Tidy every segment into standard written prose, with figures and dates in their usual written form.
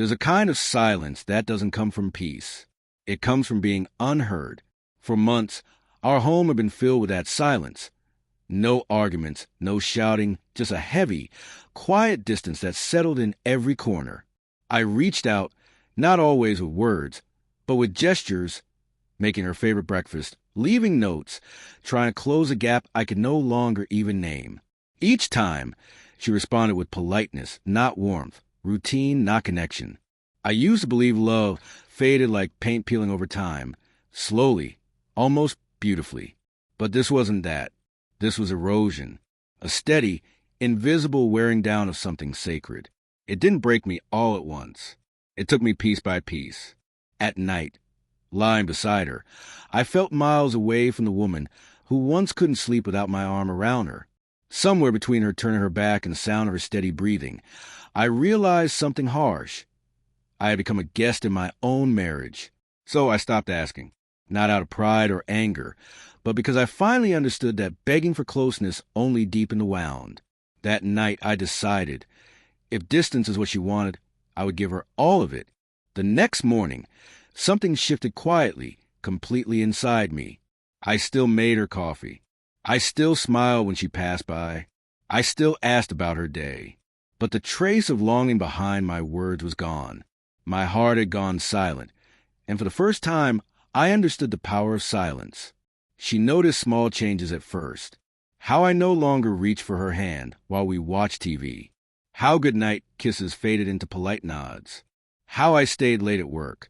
There's a kind of silence that doesn't come from peace. It comes from being unheard. For months, our home had been filled with that silence. No arguments, no shouting, just a heavy, quiet distance that settled in every corner. I reached out, not always with words, but with gestures, making her favorite breakfast, leaving notes, trying to close a gap I could no longer even name. Each time, she responded with politeness, not warmth, routine, not connection. I used to believe love faded like paint peeling over time, slowly, almost beautifully. But this wasn't that. This was erosion, a steady, invisible wearing down of something sacred. It didn't break me all at once. It took me piece by piece. At night, lying beside her, I felt miles away from the woman who once couldn't sleep without my arm around her. Somewhere between her turning her back and the sound of her steady breathing, I realized something harsh. I had become a guest in my own marriage. So I stopped asking, not out of pride or anger, but because I finally understood that begging for closeness only deepened the wound. That night I decided, if distance is what she wanted, I would give her all of it. The next morning, something shifted quietly, completely inside me. I still made her coffee. I still smiled when she passed by. I still asked about her day. But the trace of longing behind my words was gone. My heart had gone silent, and for the first time, I understood the power of silence. She noticed small changes at first. How I no longer reached for her hand while we watched TV. How goodnight kisses faded into polite nods. How I stayed late at work.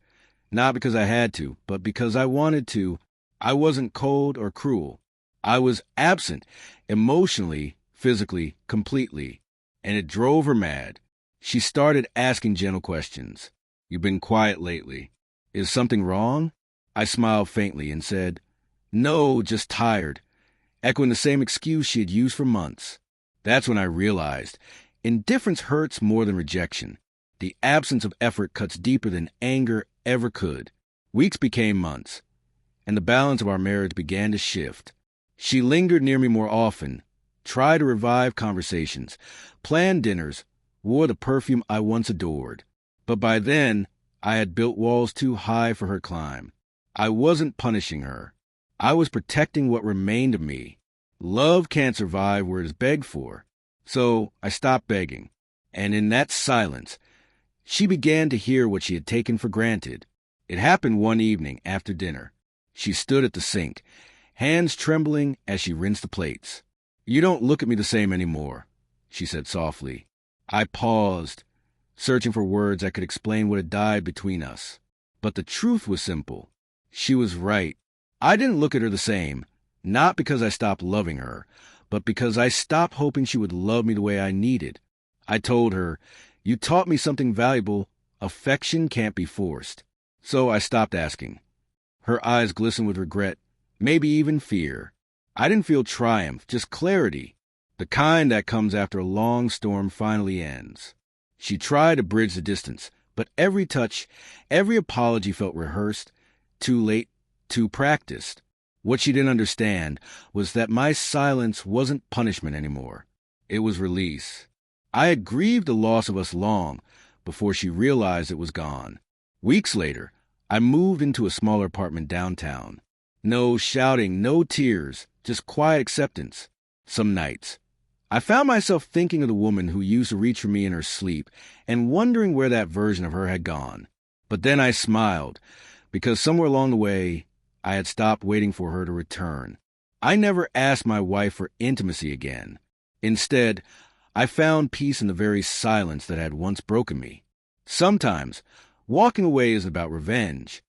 Not because I had to, but because I wanted to. I wasn't cold or cruel. I was absent, emotionally, physically, completely. And it drove her mad. She started asking gentle questions. You've been quiet lately. Is something wrong? I smiled faintly and said, no, just tired, echoing the same excuse she had used for months. That's when I realized indifference hurts more than rejection. The absence of effort cuts deeper than anger ever could. Weeks became months, and the balance of our marriage began to shift. She lingered near me more often, tried to revive conversations, planned dinners, wore the perfume I once adored. But by then, I had built walls too high for her climb. I wasn't punishing her. I was protecting what remained of me. Love can't survive where it is begged for. So I stopped begging. And in that silence, she began to hear what she had taken for granted. It happened one evening after dinner. She stood at the sink, hands trembling as she rinsed the plates. You don't look at me the same anymore, she said softly. I paused, searching for words that could explain what had died between us. But the truth was simple. She was right. I didn't look at her the same, not because I stopped loving her, but because I stopped hoping she would love me the way I needed. I told her, you taught me something valuable. Affection can't be forced. So I stopped asking. Her eyes glistened with regret, maybe even fear. I didn't feel triumph, just clarity, the kind that comes after a long storm finally ends. She tried to bridge the distance, but every touch, every apology felt rehearsed, too late, too practiced. What she didn't understand was that my silence wasn't punishment anymore. It was release. I had grieved the loss of us long before she realized it was gone. Weeks later, I moved into a smaller apartment downtown. No shouting, no tears, just quiet acceptance. Some nights, I found myself thinking of the woman who used to reach for me in her sleep and wondering where that version of her had gone. But then I smiled, because somewhere along the way, I had stopped waiting for her to return. I never asked my wife for intimacy again. Instead, I found peace in the very silence that had once broken me. Sometimes, walking away isn't about revenge.